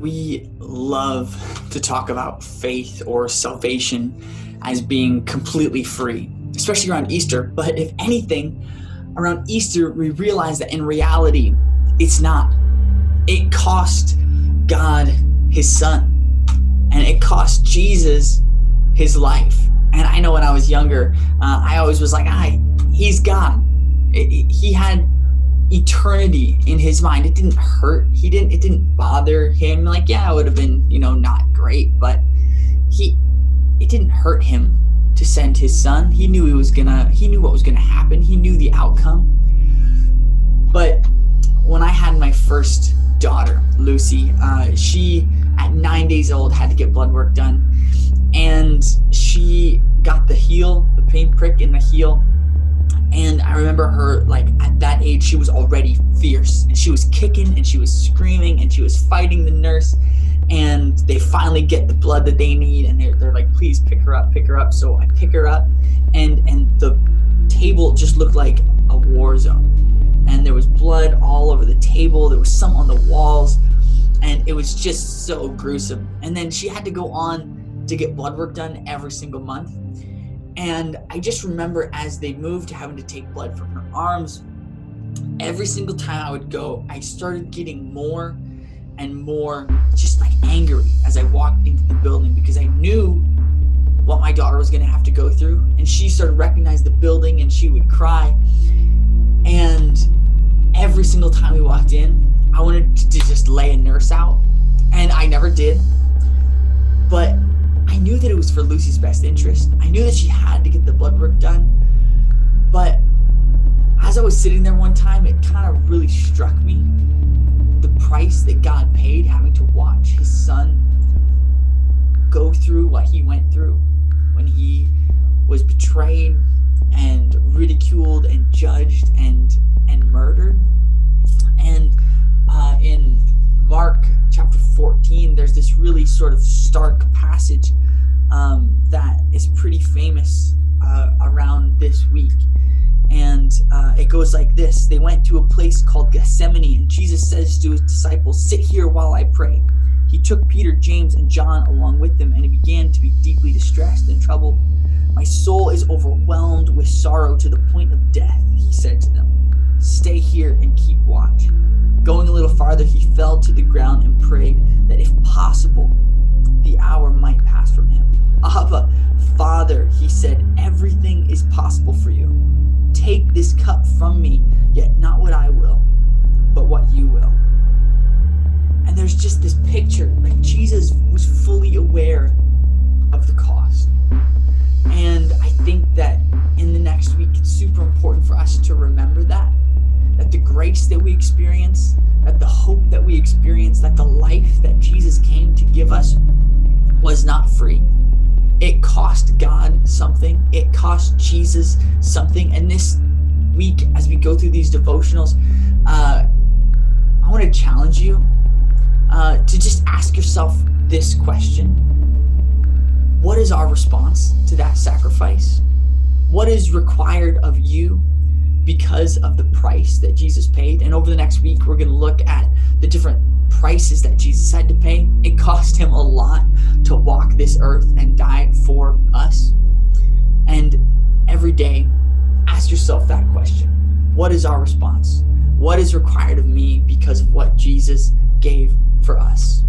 We love to talk about faith or salvation as being completely free, especially around Easter. But if anything, around Easter, we realize that in reality, it's not. It cost God his son, and it cost Jesus his life. And I know when I was younger, I always was like, he's God. He had eternity in his mind. It didn't hurt. It didn't bother him. Like, yeah, it would have been, not great, but it didn't hurt him to send his son. He knew what was gonna happen. He knew the outcome. But when I had my first daughter, Lucy, she at 9 days old had to get blood work done, and she got the pain prick in the heel. And I remember her, like, at that age, she was already fierce, and she was kicking and she was screaming and she was fighting the nurse, and they finally get the blood that they need, and they're like, please pick her up. So I pick her up, and the table just looked like a war zone, and there was blood all over the table. There was some on the walls, and it was just so gruesome. And then she had to go on to get blood work done every single month. And I just remember as they moved to having to take blood from her arms, every single time I would go, I started getting more and more just like angry as I walked into the building, because I knew what my daughter was going to have to go through. And she started to recognize the building, and she would cry. And every single time we walked in, I wanted to just lay a nurse out, and I never did. But I knew that it was for Lucy's best interest. I knew that she had to get the blood work done. But as I was sitting there one time, it kind of really struck me the price that God paid, having to watch his son go through what he went through when he was betrayed and ridiculed and judged and murdered. And in Mark chapter 14, there's this really sort of stark passage that is pretty famous around this week. And it goes like this. They went to a place called Gethsemane, and Jesus says to his disciples, "Sit here while I pray." He took Peter, James, and John along with him, and he began to be deeply distressed and troubled. "My soul is overwhelmed with sorrow to the point of death," he said to them. "Stay here and keep watch." Going a little farther, he fell to the ground and prayed that if possible, the hour might pass from him. "Abba, Father," he said, "everything is possible for you. Take this cup from me, yet not what I will, but what you will." And there's just this picture, like Jesus was fully aware of the cost. And I think that in the next week, it's super important for us to remember that the grace that we experience, that the hope that we experience, that the life that Jesus came to give us was not free. It cost God something. It cost Jesus something. And this week, as we go through these devotionals, I want to challenge you to just ask yourself this question. What is our response to that sacrifice? What is required of you because of the price that Jesus paid? And over the next week, we're going to look at the different prices that Jesus had to pay. It cost him a lot to walk this earth and die for us. And every day, ask yourself that question. What is our response? What is required of me because of what Jesus gave for us?